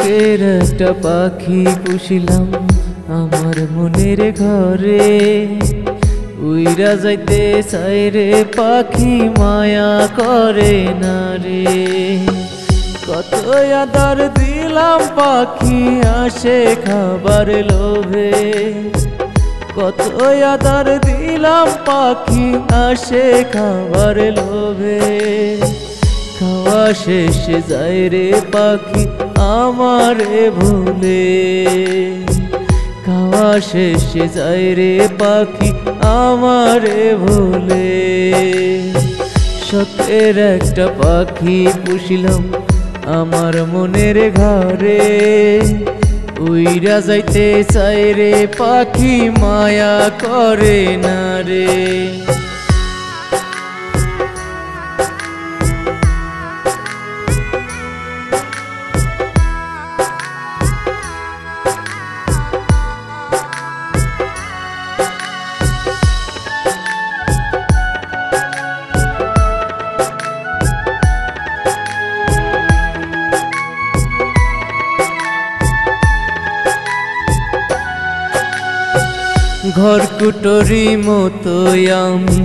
শখের একটা পাখি পুষিলাম আমার মনের ঘরে, উইরা যাইতে চাই রে পাখি মায়া করে না রে। কত আদর দিলাম পাখি আসে খাবার লোভে, কত আদর দিলাম পাখি আসে খাবার লোভে। খাওয়া শেষে যায় রে পাখি আমারে ভুলে, খাওয়া শেষে যায় রে পাখি আমারে ভুলে। শখের একটা পাখি পুষিলাম আমার মনের ঘরে, উইরা যাইতে চাই রে পাখি মায়া করে না রে। ঘর কুটরি মতো আমি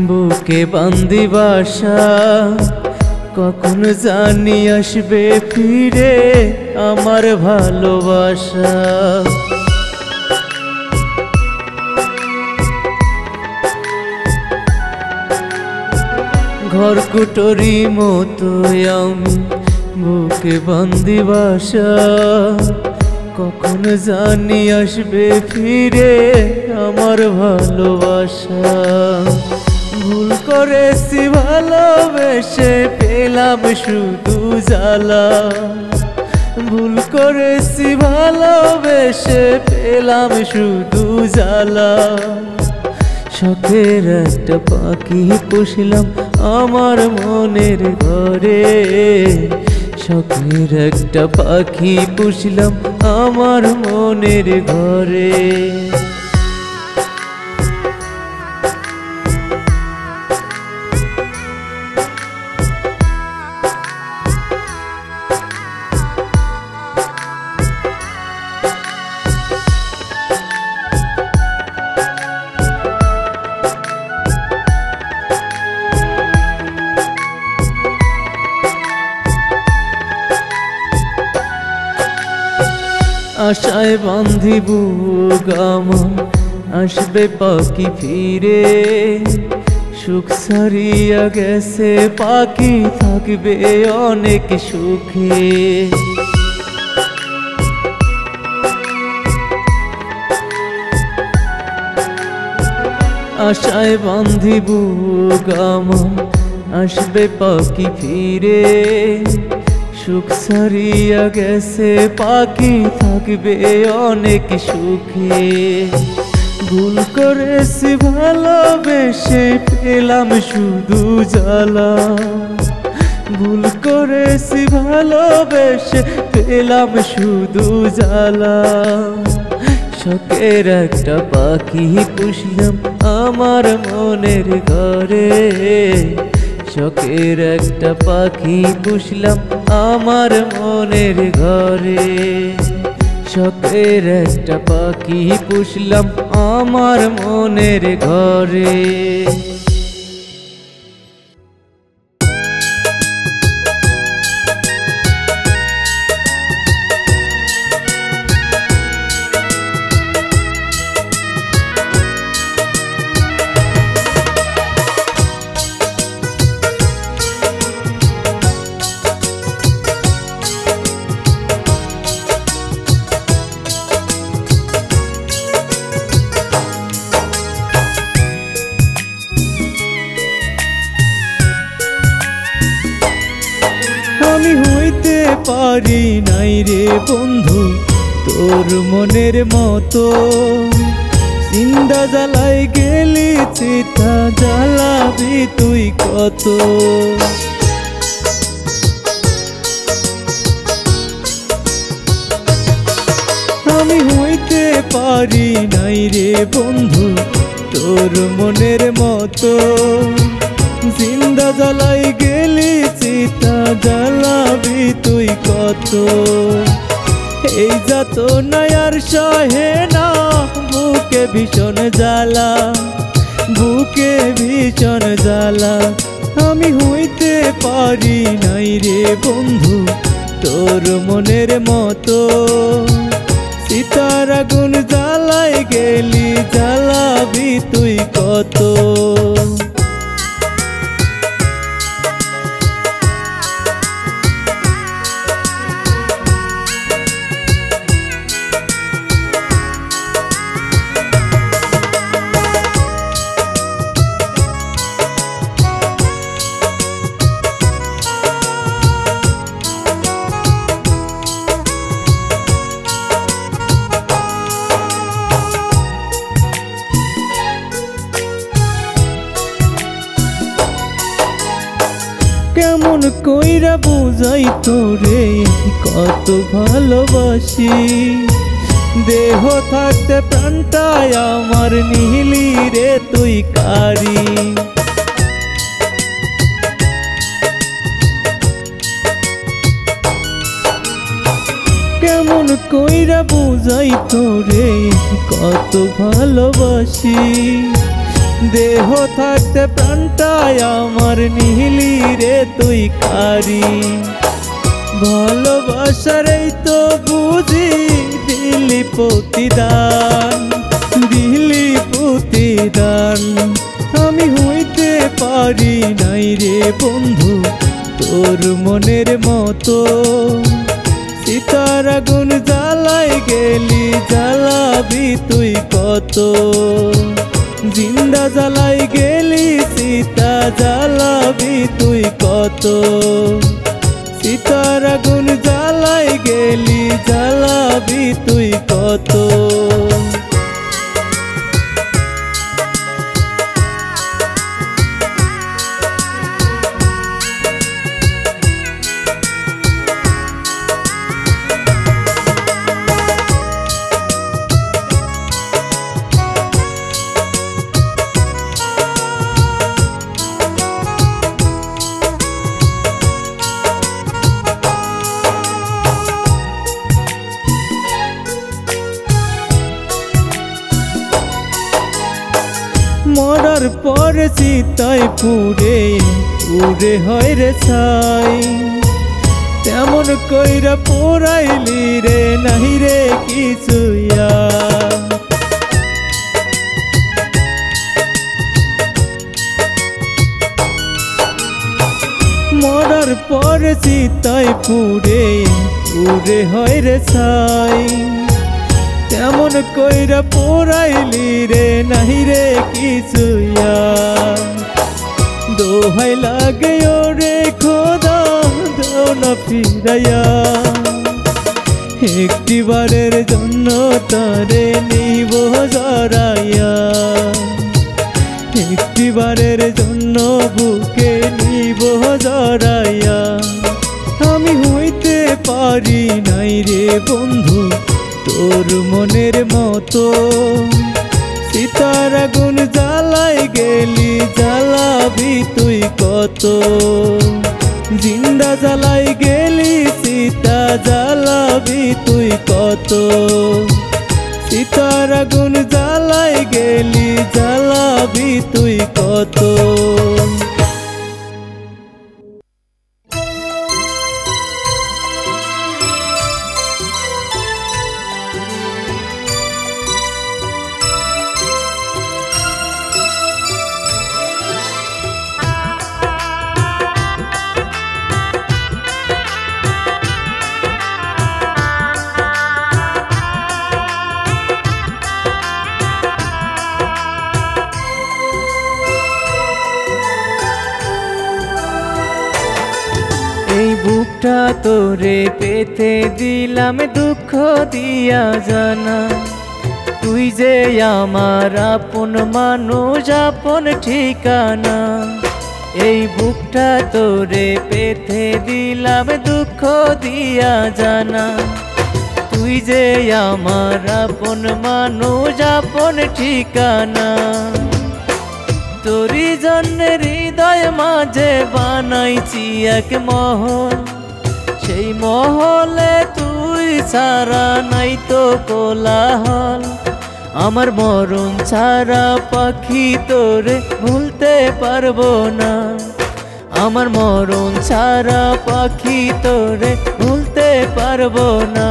বুকে বান্দি বাসা, কখন জানি আসবে ফিরে আমার ভালোবাসা। ঘর কুটরি মতো আমি বুকে বান্দি বাসা, কখন জানি আসবে ফিরে আমার ভালোবাসা। ভুল করেছি ভালোবেসে পেলাম শুধু জ্বালা, ভুল করেছি ভালোবেসে পেলাম শুধু জ্বালা। শখের একটা পাখি পুষিলাম আমার মনের ঘরে, শখের একটা পাখি পুষিলাম আমার মনের ঘরে। আশায় বান্ধিব গামন আসবে পাখি ফিরে, সুখ সারিয়া গেছে পাখি থাকবে অনেক সুখে। আশায় বান্ধিব গামন আসবে পাখি ফিরে, সুখ সারিয়া গেছে পাখি থাকবে অনেক সুখে। ভুল করেছি ভালোবেসে পেলাম শুধু জ্বালা, ভুল করেছি ভালোবেসে পেলাম শুধু জ্বালা। শখের একটা পাখি পুষিলাম আমার মনের ঘরে, শখের একটা পাখি পুষলাম আমার মনের ঘরে, শখের একটা পাখি পুষলাম আমার মনের ঘরে। আমি হইতে পারি নাই রে বন্ধু তোর মনের মতো, চিন্তা জ্বালাই গেলি চিতা জ্বালাবি তুই কত। আমি হইতে পারি নাই রে বন্ধু তোর মনের মতো, জিন্দা জ্বালাই গেলি চিতা জ্বালাবি তুই কত। এই যাতনায় আর সহে না বুকে ভীষণ জ্বালা, বুকে ভীষণ জ্বালা। আমি হইতে পারি নাই রে বন্ধু তোর মনের মতো, সীতার আগুন জ্বালায় গেলি জ্বালাবি তুই কত। কেমন কইরা বুঝাই তোরে কত ভালোবাসি, দেহ থাকতে প্রাণটায় আমার নিলি রে তুই কারি। কেমন কইরা বুঝাই তোরে কত ভালোবাসি, দেহ থাকতে প্রাণটায় আমার নিলি রে তুই কারি। ভালোবাসার এই তো বুঝি দিলি প্রতিদান, দিলি প্রতিদান। আমি হইতে পারি নাই রে বন্ধু তোর মনের মতো, সীতার আগুন জ্বালায় গেলি জ্বালাবি তুই কত। জিন্দা জ্বালাই গেলি সীতা জ্বালাবি তুই কত, সীতার আগুন জ্বালাই গেলি জ্বালাবি তুই কত। মরার পরে চিতায় পুরে পুরে হয় রে ছাই, তেমন কইরা পোড়াইলি রে নাহি রে কিছুয়া। মরার পরে চিতায় পুরে পুরে হয় রে ছাই, তেমন কইরা পোড়াইলি রে নাহি রে কিছুয়া। দোহাই লাগে ওরে খোদা দাও না ফিরাইয়া, একটিবারের জন্য তারে নিব জড়াইয়া, একটিবারের জন্য বুকে নিব জড়াইয়া। আমি হইতে পারি নাই রে বন্ধু তোর মনের মতো, সীতার আগুন জ্বালাই গেলি জ্বালাবি তুই কত। জিন্দা জ্বালাই গেলি সীতা জ্বালাবি তুই কত, সীতার আগুন জ্বালাই গেলি জ্বালাবি তুই কত। বুকটা তোরে পেতে দিলাম দুঃখ দিয়া জানা, তুই যে আমার আপন মানুষ আপন ঠিকানা। এই বুকটা তোরে পেতে দিলাম দুঃখ দিয়া জানা, তুই যে আমার আপন মানুষ আপন ঠিকানা। তোরি জন্য হৃদয় মাঝে বানাইছি এক মহল, সেই মহলে তুই ছাড়া নাই তো কোলাহল, আমার মরণ ছাড়া পাখি তোরে ভুলতে পারবো না, আমার মরণ ছাড়া পাখি তোরে ভুলতে পারবো না।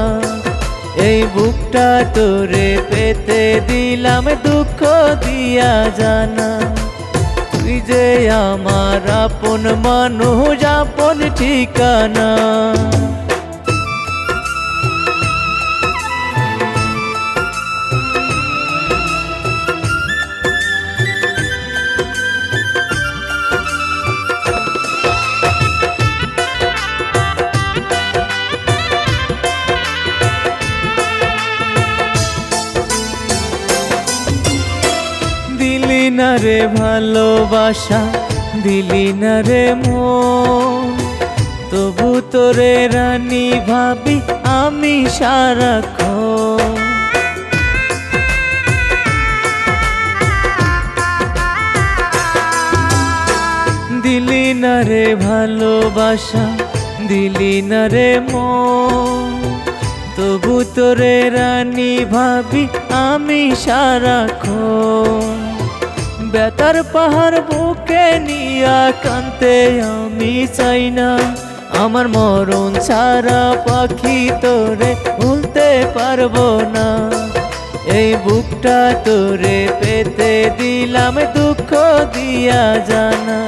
এই বুকটা তোরে পেতে দিলাম দুঃখ দিয়া জানা, তুই যে আমার আপন মানুষ আপন ঠিকানা। দিলি না রে ভালোবাসা, দিলি না রে মন, তবু তোরে রানী ভাবি আমি সারাক্ষণ। দিলি না রে ভালোবাসা, দিলি না রে মন, তবু তোরে রানী ভাবি আমি সারাক্ষণ। বেতার পাহাড় বুকে নিয়া কান্তে আমি চাই না, আমার মরণ ছাড়া পাখি তোরে ভুলতে পারবো না। এই বুকটা তোরে পেতে দিলাম দুঃখ দিয়া জানা।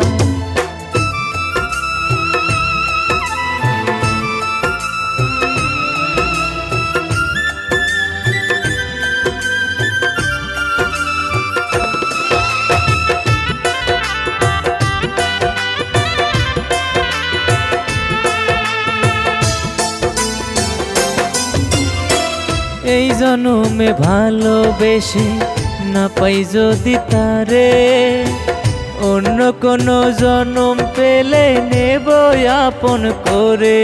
এই জনমে ভালোবেসে না পাই যদি তারে, অন্য কোনো জনম পেলে নেব আপন করে।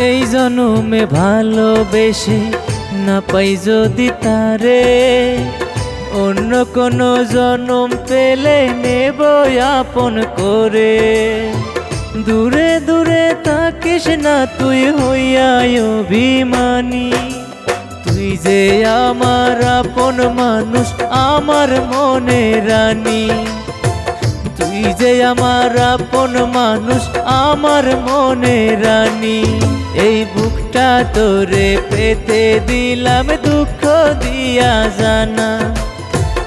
এই জনমে ভালোবেসে না পাই যদি তারে, অন্য কোনো জনম পেলে নেব আপন করে। দূরে দূরে থাকিস না তুই হইয়া অভিমানী, তুই যে আমার আপন মানুষ আমার মনে রানী, তুই যে আমার আপন মানুষ আমার মনে রানী। এই বুকটা তোরে পেতে দিলাম দুঃখ দিয়া জানা,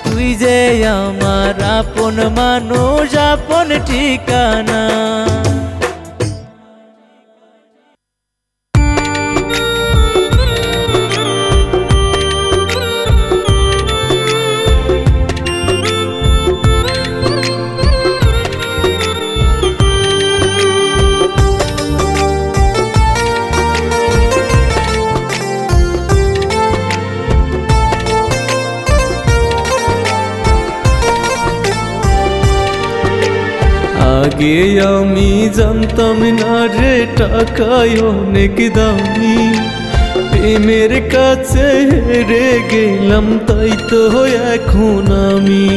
তুই যে আমার আপন মানুষ আপন ঠিকানা। আগে আমি জানতাম না রে টাকায় অনেক দামি, প্রেমের কাছে হেরে গেলাম তাই তো এখন আমি,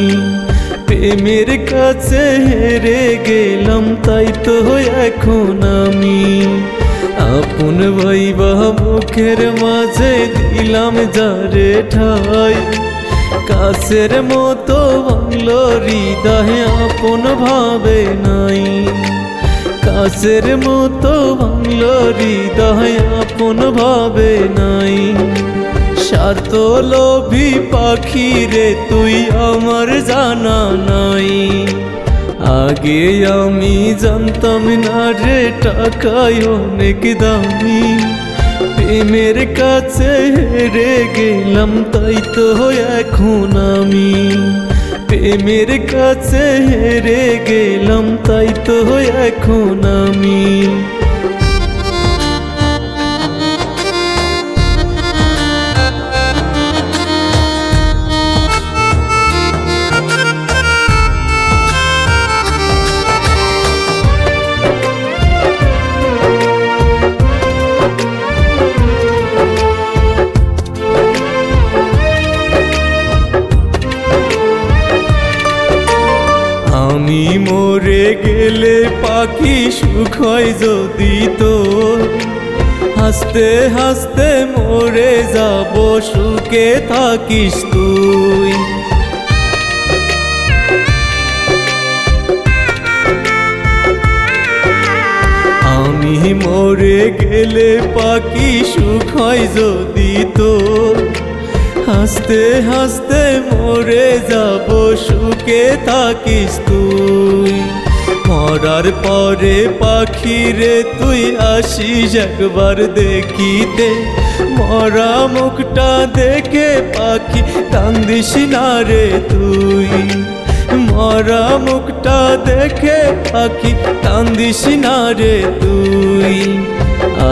প্রেমের কাছে হেরে গেলাম তাই তো এখন আমি। আপন ভাইবা মুখের মাঝে দিলাম যারে ঠাই, কাছের মতো ভাঙলো হৃদয় আপন ভাবে নাই, কাছের মতো ভাঙলো হৃদয় আপন ভাবে নাই। স্বার্থ লোভী পাখি রে তুই আমার জানা নাই, আগে আমি জানতাম না রে টাকায় অনেক দামি, প্রেমের কাছে হেরে গেলাম তাই তো এখন আমি, প্রেমের কাছে হেরে গেলাম তাই তো এখন আমি। আমি মোরে গেলে পাখি সুখ হয় যদি তোর, হাসতে হাসতে মরে যাব সুখে থাকিস তুই। আমি মরে গেলে পাখি সুখ হয় যদি তোর, হাসতে হাসতে মরে যাব সুখে থাকিস তুই। মরার পরে পাখি রে তুই আসিস একবার দেখিতে, মরা মুখটা দেখে পাখি কান্দিস না রে তুই। মরা মুখটা দেখে পাখি কান্দিস না রে তুই।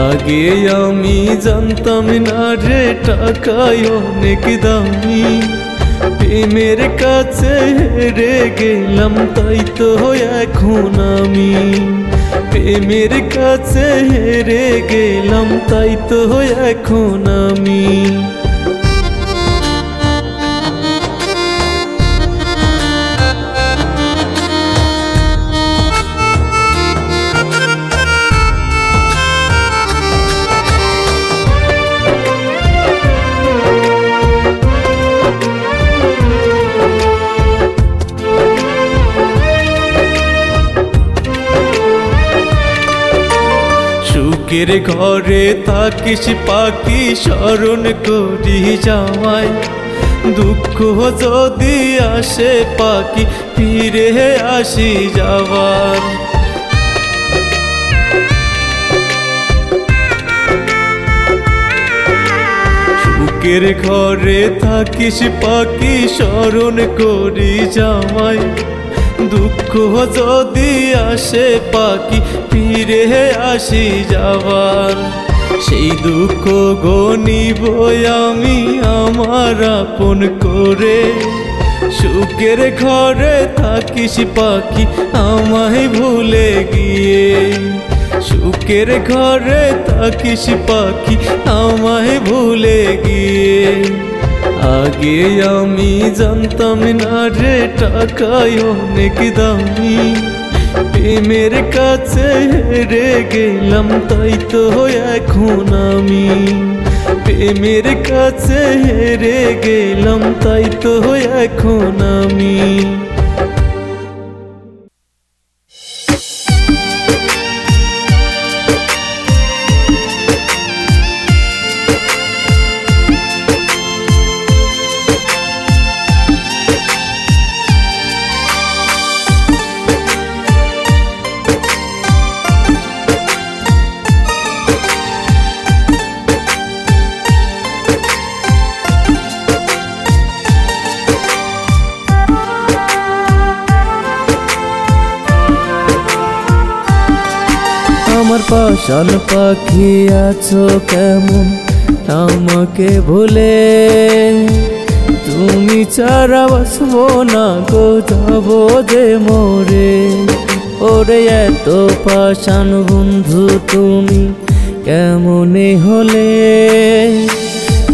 আগে আমি জানতাম না রে টাকায় অনেক দামি, প্রেমের কাছে হেরে গেলাম তাই তো এখন আমি। প্রেমের কাছে হেরে গেলাম তাই তো এখন আমি। সুখের ঘরে থাকিস পাখি স্মরণ করি যাওয়ায়, দুঃখ যদি আসে পাখি ফিরে আসি যাওয়ার। সুখের ঘরে থাকিস পাখি স্মরণ করি যাওয়ায়, দুঃখ যদি আসে পাখি ফিরে আসি যাওয়ার। সেই দুঃখ গনিব আমি আমার আপন করে, সুখের ঘরে থাকিস পাখি আমায় ভুলে গিয়ে। সুখের ঘরে থাকিস পাখি আমায় ভুলে গিয়ে। আগে আমি জানতাম না রে টাকায় অনেক দামি, প্রেমের কাছে হেরে গেলাম তাই তো এখন আমি। প্রেমের কাছে হেরে গেলাম তাই তো এখন আমি। আমার পাশান পাখি আছো কেমন আমাকে ভুলে, তুমি ছাড়া বাসবো না গো যাবো যে মরে। ওরে এত পাশান বন্ধু তুমি কেমনে হলে,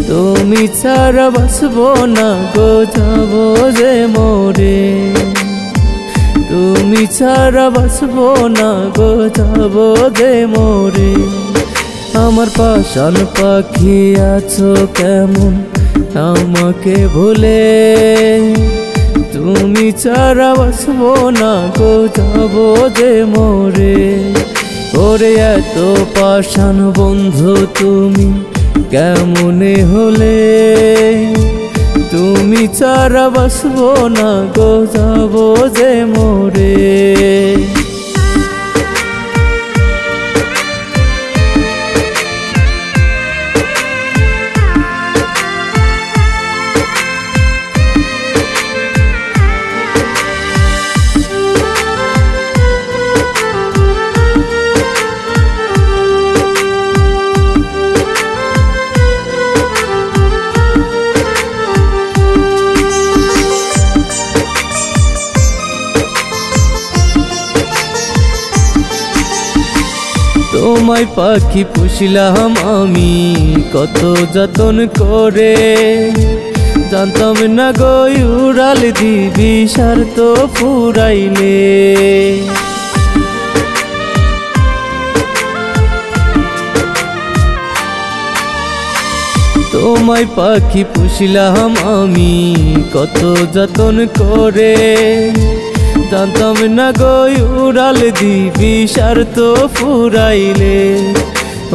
তুমি ছাড়া বাসবো না গো যাবো যে মরে। তুমি ছাড়া বাসবো না গো যাবো যে মরে। আমার পাশান পাখি আছো কেমন আমাকে ভুলে, তুমি ছাড়া বাসবো না গো যাবো যে মরে। ওরে এত পাশান বন্ধু তুমি কেমনে হলে, তুমি ছাড়া বাসবো না গো যাবো যে মরে। তোমায় পাখি পুষিলাম আমি কত যতন করে, জানতাম না গো উড়াল দিবি স্বার্থ ফুরাইলে। তোমায় পাখি পুষিলাম আমি কত যতন করে, জানতাম না গো উড়াল দিবি স্বার্থ ফুরাইলে।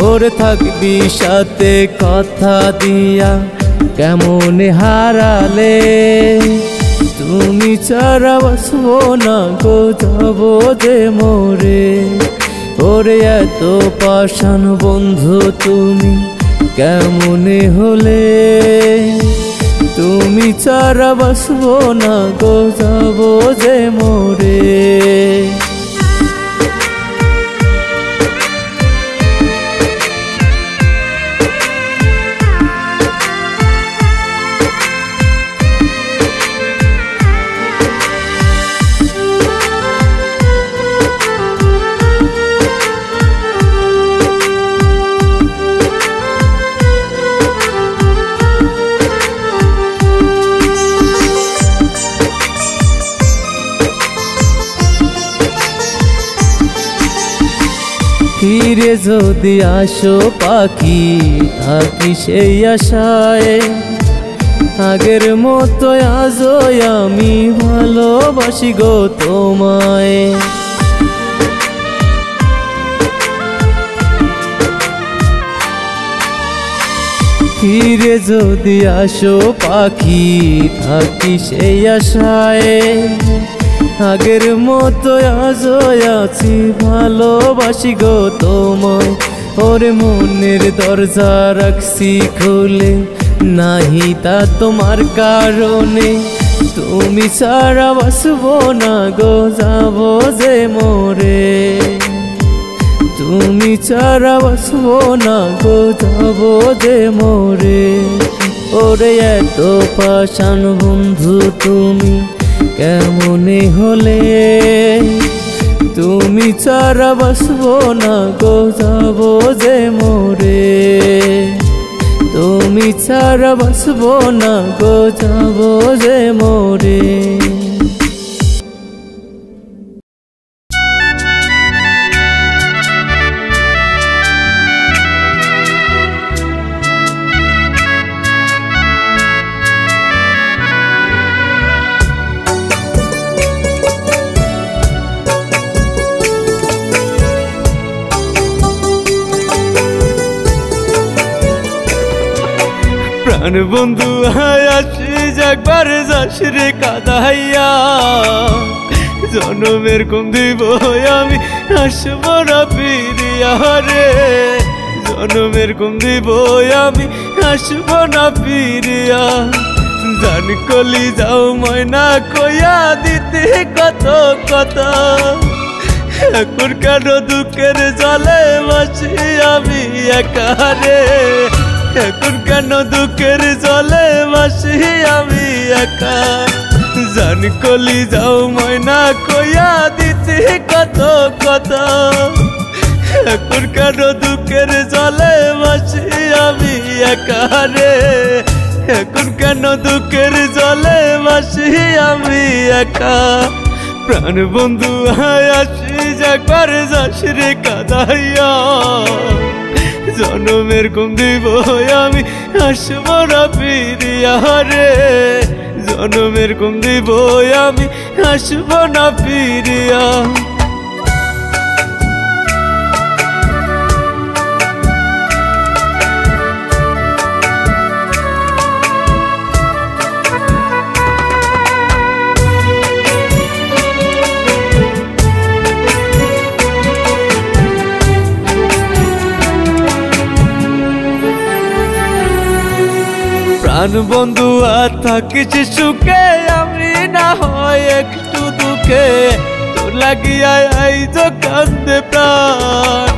ওরে থাকবি সাথে কথা দিয়া কেমন হারালে, তুমি ছাড়া বাসবো না গো যাবো যে মোরে। ওরে এত পাষাণ বন্ধু তুমি কেমনে হলে, তুমি ছাড়া বাসবো না গো যাবো যে মোরে। ফিরে যদি আসো পাখি থাকি সেই আশায়, আগের মতো আজও আমি ভালোবাসি গো তোমায়। ফিরে যদি আসো পাখি থাকি সেই আশায়, আগের মতো আজও আছি ভালোবাসি গো তোমায়। ওরে মনের দরজা রাখছি খুলে, নাহি তা তোমার কারণে, তুমি ছাড়া বাসবো না গো যাবো যে মোরে। তুমি ছাড়া বাসবো না গো যাবো যে মোরে। ওরে এত পাষাণ বন্ধু তুমি কেমনে হলে, তুমি ছাড়া বাসবো না গো যাবো যে মোরে। তুমি ছাড়া বাসবো না গো যাবো যে মোরে। প্রাণ বন্ধু আসিস একবার যাস রে কাঁদাইয়া, জনমের কম দিব আমি আসবো না ফিরিয়া রে। জনমের কম দিব আমি আসবো না ফিরিয়া, জান কলি যাও ময়না কইয়া দিতে কত কথা। এখন কেন দুঃখের জলে বাসি আমি একা রে, এখন কেন দুঃখের জলে বাসি আমি একা। জান কলি যাও ময়না কইয়া দিতে কত কথা, এখন কেন দুঃখের জলে বাসি আমি একা রে। এখন কেন দুঃখের জলে বাসি আমি একা। প্রাণ বন্ধু আসিস একবার যাস রে কাঁদাইয়া, জনমের কম দিব আমি আসবো না ফিরিয়া রে। জনমের কম দিব আমি আসবো না ফিরিয়া। প্রাণ বন্ধু আর থাকিস সুখে, আমি না হয় একটু দুঃখে, তোর লাগিয়া আইজ কান্দে প্রাণ।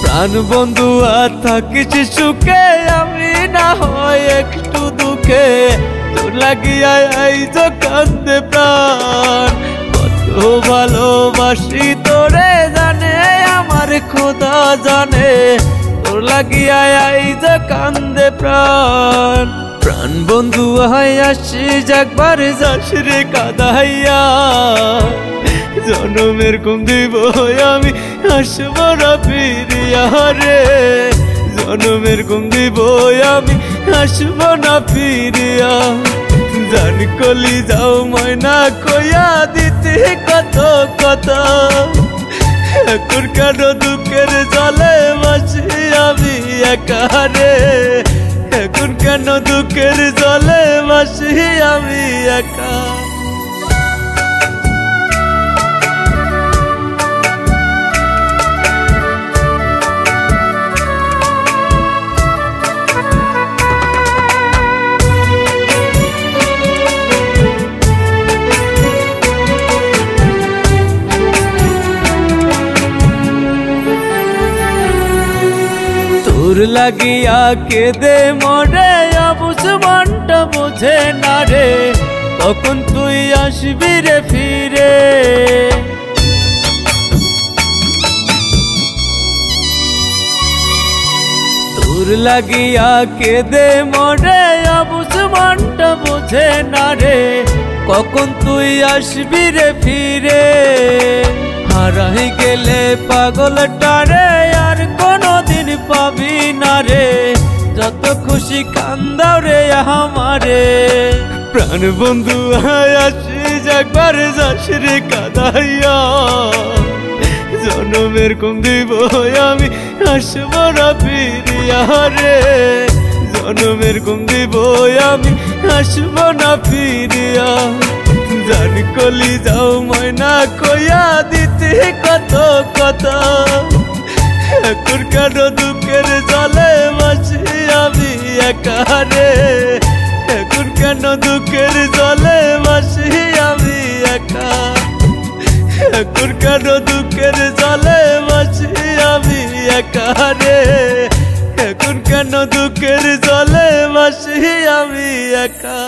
প্রাণ বন্ধু আর থাকিস সুখে, আমি না হয় একটু দুঃখে, তোর লাগিয়া আইজ কান্দে প্রাণ। কত ভালোবাসি তোরে জানে আমার খোদা জানে, তোর লাগিয়া আইজ কান্দে প্রাণ। প্রাণ বন্ধু আসিস একবার যাস রে কাঁদাইয়া, জনমের কম দিব আমি আসব না ফিরিয়া রে জনমের ঘুম দিব আমি আসব না ফিরিয়া জান কলি যাও ময়না কইয়া দিতে কত কথা এখন কেন দুঃখের জলে বাসি আমি একা রে এখন কেন দুঃখের জলে বাসি আমি একা তোর লাগিয়া কেঁদে মরে অবুঝ মনটা বোঝে না রে তখন তুই আসবি রে ফিরে তোর লাগিয়া কেঁদে মরে অবুঝ মনটা বোঝে না রে কখন তুই আসবি রে ফিরে হারাই গেলে পাগলটারে আর কোনদিন পাবি না রে যত খুশি কান্দাও রে আমারে প্রাণ বন্ধু আসিস একবার যাস রে কাঁদাইয়া জনমের কম দিব আমি আসব না ফিরিয়া রে জনমের কম দিব আমি আসব না ফিরিয়া জান কলি যাও ময়না কইয়া দিতে কত কথা এখন কেন দুঃখের জলে বাসি আমি একা রে এখন কেন দুঃখের জলে বাসি আমি একা এখন কেন দুঃখের জলে বাসি আমি একা রে এখন কেন দুঃখের জলে বাসি আমি একা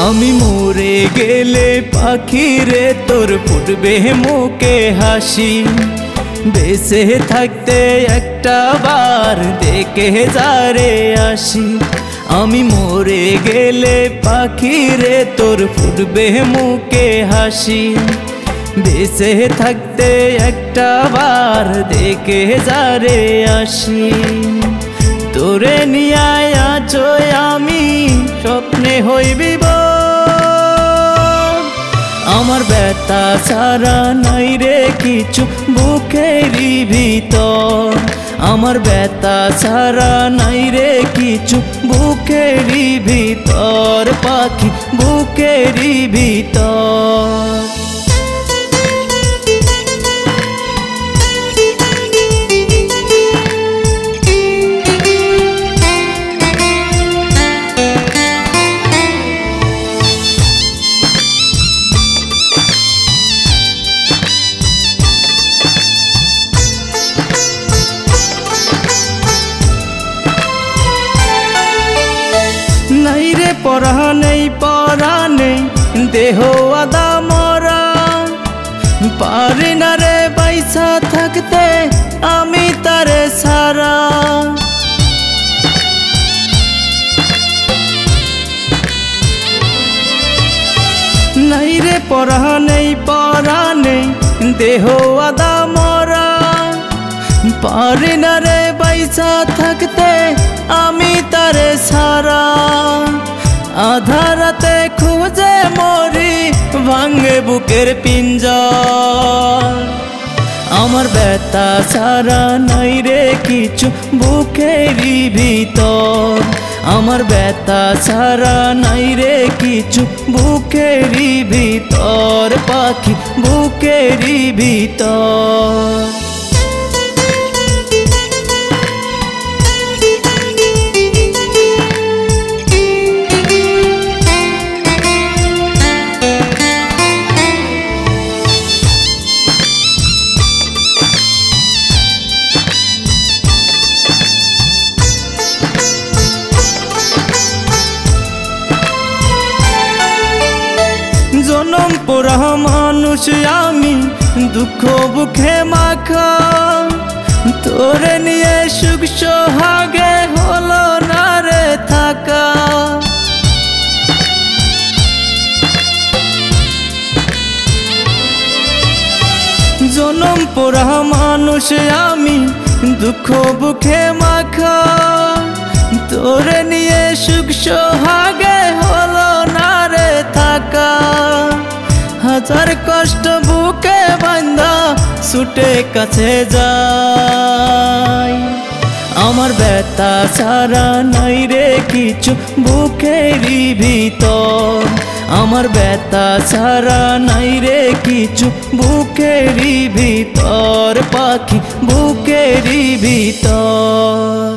আমি মরে গেলে পাখি রে তোর ফুটবে মুখে হাসি বেঁচে থাকতে একটা বার দেখে যারে আসি আমি মরে গেলে পাখি রে তোর ফুটবে মুখে হাসি বেঁচে থাকতে একটা বার দেখে যারে আসি তোরে নিয়ে আছো আমি স্বপ্নে হইবি আমার ব্যথা ছাড়া নাই রে কিছু বুকেরই ভিতর আমার ব্যথা ছাড়া নাই রে কিছু বুকেরই ভিতর পাখি বুকেরই ভিতর পরা নেই দেহ আদা মরা পারি না রে পয়সা থাকতে আমি তারে সারা নাই রে পরা নেই দেহ আদা মরা পারি না রে পয়সা থাকতে আমি তারে সারা আধারাতে খুঁজে মরি ভাঙে বুকের পিঞ্জর আমার ব্যথা ছাড়া নাই রে কিছু বুকেরই ভিতর আমার ব্যথা ছাড়া নাই রে কিছু বুকেরই ভিতর পাখি বুকেরই ভিতর মানুষ আমি দুঃখ বুকে মাখা, তোরে নিয়ে সুখ সোহাগে হলো না রে থাকা। জনম পোড়া মানুষ আমি দুঃখ বুকে মাখা, তোরে নিয়ে সুখ সোহাগে হলো না রে থাকা। হাজার কষ্ট বুকে বাঁধা ছুটে কাছে যাই, আমার ব্যথা ছাড়া নাই রে কিছু বুকেরই ভিতর, আমার ব্যথা ছাড়া নাই রে কিছু বুকেরই ভিতর, পাখি বুকেরই ভিতর।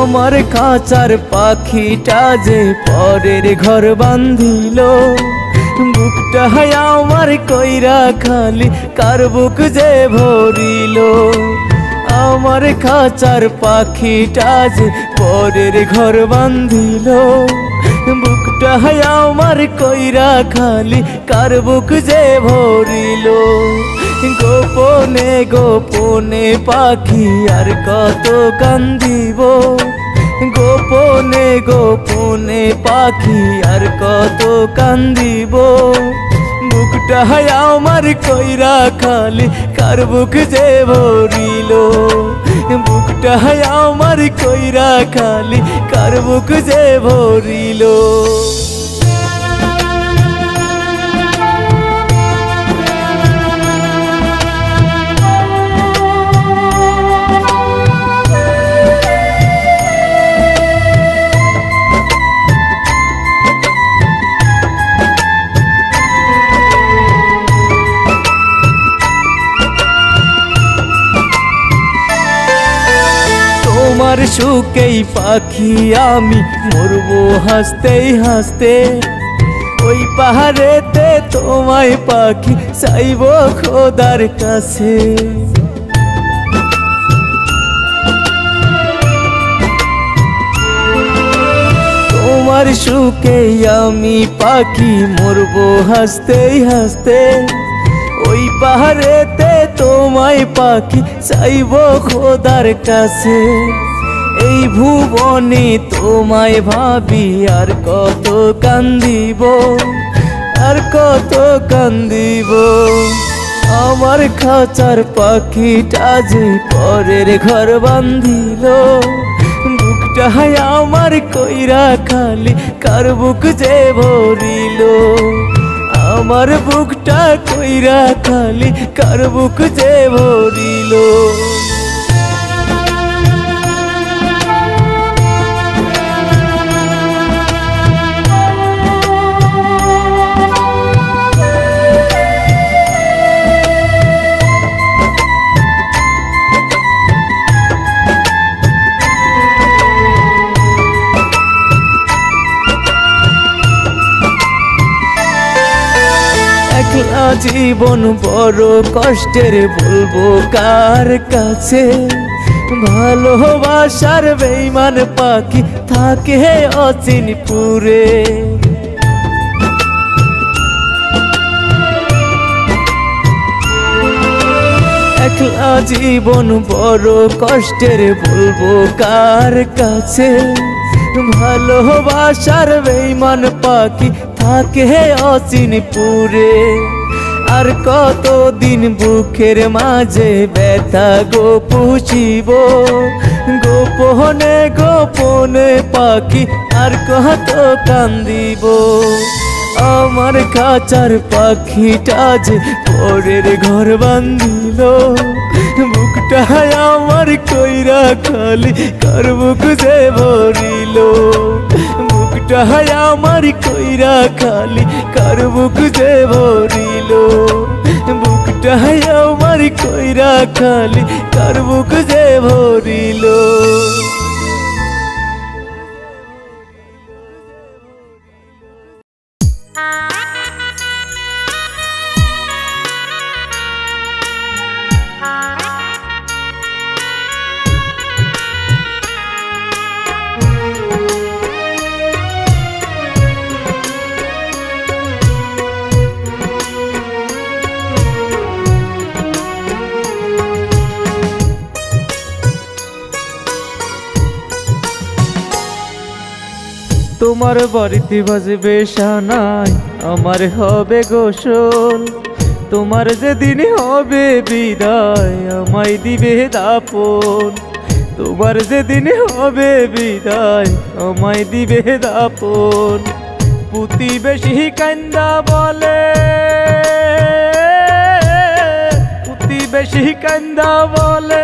আমার খাঁচার পাখিটা যে পরের ঘর বাঁধিল, বুকটা আমার কইরা খালি কার বুক যে ভরিল। আমার খাঁচার পাখিটা যে পরের ঘর বাঁধিল, বুকটা আমার কইরা খালি কার বুক যে ভরিল। গোপনে গোপনে পাখি আর কত কান্দিব, গোপনে গোপনে পাখি আর কত কান্দিব। বুকটা আমার কইরা খালি কার বুক যে ভরিল, বুকটা আমার কইরা খালি কার বুক যে ভরিল। তোমার সুখেই পাখি আমি মরবো হাসতে হাসতে, ওই পাহাড়েতে তোমায় পাখি চাইবো খোদার কাছে। তোমার সুখেই আমি পাখি মরবো হাসতে হাসতে, ওই পাহাড়েতে তোমায় পাখি চাইবো খোদার কাছে। এই ভুবনে তোমায় ভাবি আর কত কান্দিব, আর কত কান্দিব। আমার খাঁচার পাখিটা যে পরের ঘর বাঁধিল, বুকটা আমার কইরা খালি কার বুক যে ভরিল। আমার বুকটা কইরা খালি কার বুক যে ভরিল। একলা জীবন বড় কষ্টের, বলবো কার কাছে। ভালোবাসার বেঈমান পাখি থাকে অচিনপুরে। একলা জীবন বড় কষ্টের, বলবো কার কাছে। ভালোবাসার বেঈমান পাখি থাকে অচিনপুরে। আর কতদিন বুকের মাঝে ব্যথা গো পুষিব, গোপনে গোপনে পাখি আর কত কান্দিব। আমার খাঁচার পাখিটা যে পরের ঘর বাঁধিল, বুকটা আমার কইরা খালি কার বুক যে ভরিল। বুকটা আমার কইরা খালি কার বুক যে ভরিল। বুকটা বুকটাই আমার কইরা খালি কার বুক যে ভরিল। তোমার বাড়িতে বাজবে শানাই, আমার হবে গোসল। তোমার যেদিন হবে বিদায়, আমায় দিবে দাপন। তোমার যেদিন হবে বিদায়, আমায় দিবে দাপন। প্রতিবেশী কান্দা বলে, প্রতিবেশী কান্দা বলে,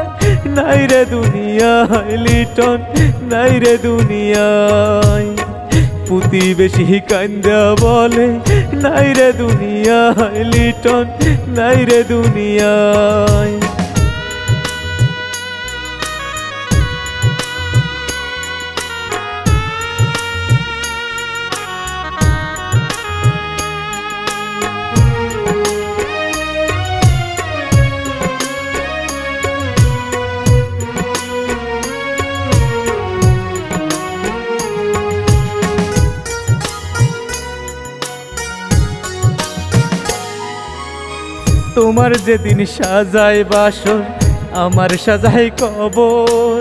নাই রে দুনিয়ায় লিটন, নাই রে দুনিয়ায়। প্রতিবেশী কান্দা বলে, নাই রে দুনিয়ায় লিটন, নাই রে দুনিয়ায়। তোমার যেদিন সাজায় বাসর, আমার সাজায় কবর।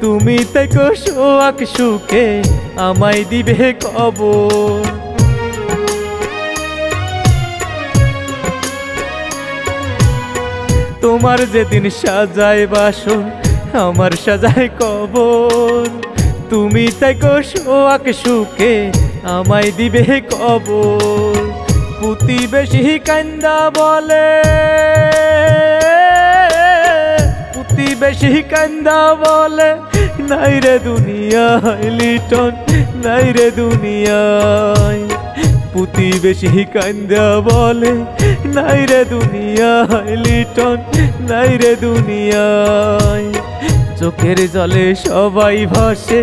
তুমি থেকো সোয়াক সুখে, আমায় দিবে কবর। তোমার যেদিন সাজায় বাসর, আমার সাজায় কবর। তুমি থেকো সোয়াক সুখে, আমায় দিবে কবর। প্রতিবেশী কান্দা বলে, প্রতিবেশী কান্দা বলে, নাই রে দুনিয়ায় লিটন, নাই রে দুনিয়ায়। প্রতিবেশী কান্দা বলে, নাই রে দুনিয়ায় লিটন, নাই রে দুনিয়ায়। চোখের জলে সবাই ভাসে,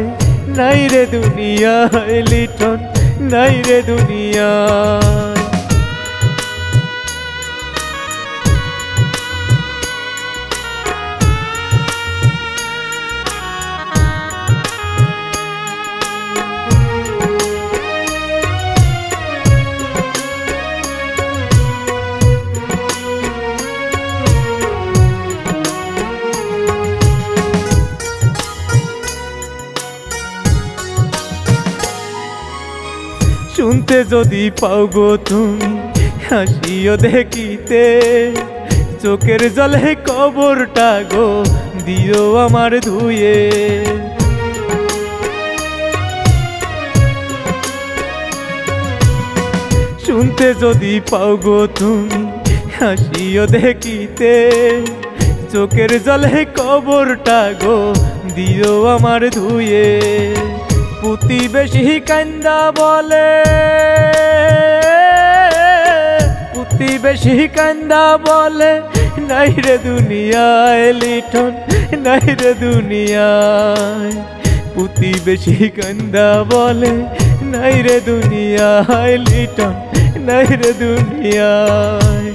নাই রে দুনিয়ায় লিটন, নাই রে দুনিয়ায়। শুনতে যদি পাও গো তুমি, হাসিও দেখিতে। চোখের জলে কবরটা গো দিও আমার ধুয়ে। শুনতে যদি পাও গো তুমি, হাসিও দেখিতে। চোখের জলে কবরটা গো দিও আমার ধুয়ে। প্রতিবেশী কান্দা বলে, প্রতিবেশী কান্দা বলে, নাই রে দুনিয়ায় লিটন, নাই রে দুনিয়ায়। প্রতিবেশী কান্দা বলে, নাই রে দুনিয়ায় লিটন, নাই রে দুনিয়ায়।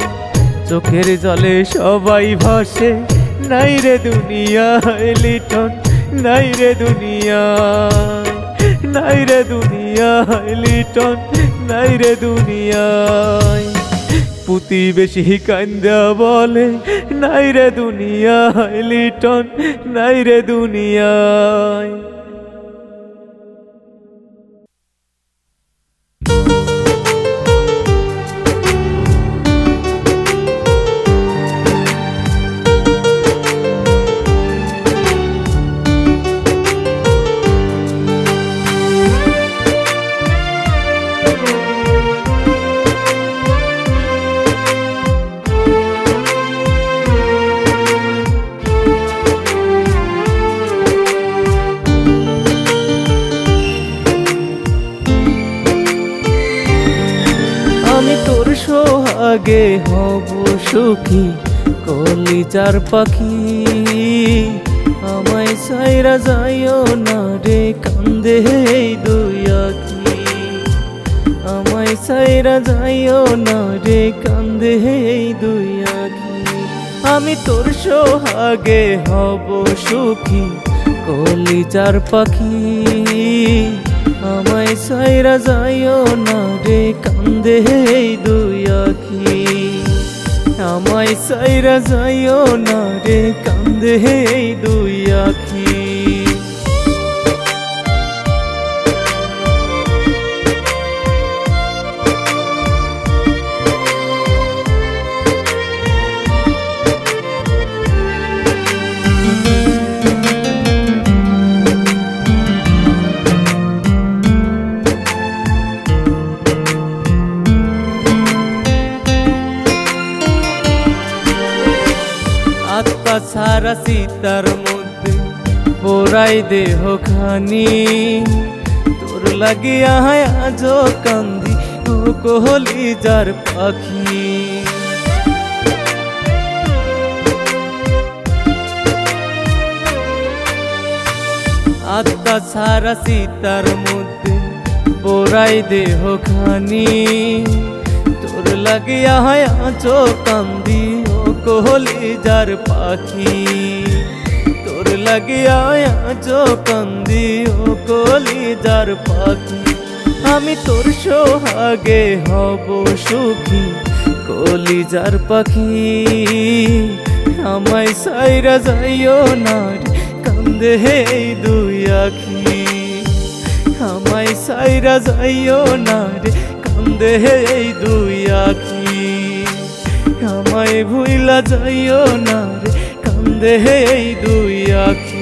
চোখের জলে সবাই ভাসে, নাই রে দুনিয়ায় লিটন, নাই রে দুনিয়ায়। নাই রে দুনিয়ায় লিটন, নাই রে দুনিয়ায়। প্রতিবেশী কান্দা বলে, নাই রে দুনিয়ায় লিটন, নাই রে দুনিয়ায়। সোহাগে হব সুখী কলিজার পাখি। আমায় সাইরা যাইও না রে কান্দে এই দুই আঁখি। আমায় সাইরা যাইও না রে কান্দে এই দুই আঁখি। আমি তোর সোহাগে হব সুখী কলিজার পাখি। আমায় সাইরা যাইও না রে কান্দে এই দুই আঁখি। আমায় সাইরা যাইও না রে কান্দে এই দুই আঁখি। আত্মা ছাড়া সীতার মধ্যে পোড়াই দেহ খানি। তোর লাগিয়া আজ কান্দি ও কলিজার পাখি। আত্মা ছাড়া সীতার মধ্যে পোড়াই দেহ খানি। তোর লাগিয়া আজ কান্দি কলিজার পাখি। তোর লাগিয়া আজ কান্দি ও কলিজার পাখি। আমি তোর সোহাগে হব সুখী কলিজার পাখি। আমায় সাইরা যাইও না রে কান্দে এই দুই আঁখি। আমায় সাইরা যাইও না রে কান্দে এই দুই আঁখি। আমায় ভুইলা যাইও না রে কান্দে এই দুই আঁখি।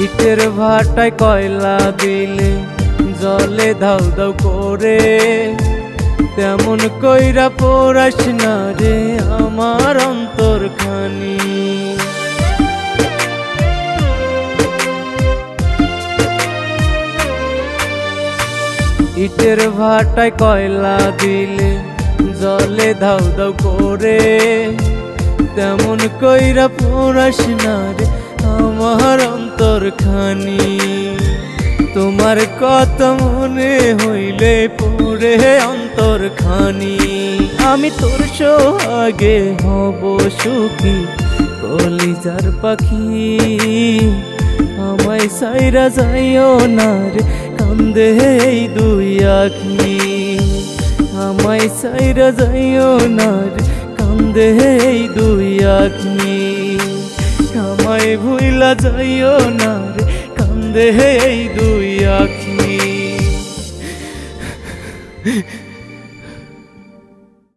ইটের ভাটায় কয়লা দিলে জলে ধাউ ধাউ করে। তেমন কইরা পোড়াস না রে আমার অন্তর খানি। ইটের ভাটায় কয়লা দিলে জলে ধাউ ধাউ করে। তেমন কইরা পোড়াস না রে আমার অন্তর খানি। তোমার কত মনে হইলে পড়ে অন্তর খানি। আমি তোর সোহাগে হব সুখী কলিজার পাখি। আমায় সাইরা যাইও না রে কান্দে এই দুই আঁখি। আমায় সাইরা যাইও না রে কান্দে এই দুই আঁখি। আমায় ভুইলা যাইও না রে কান্দে এই দুই আঁখি।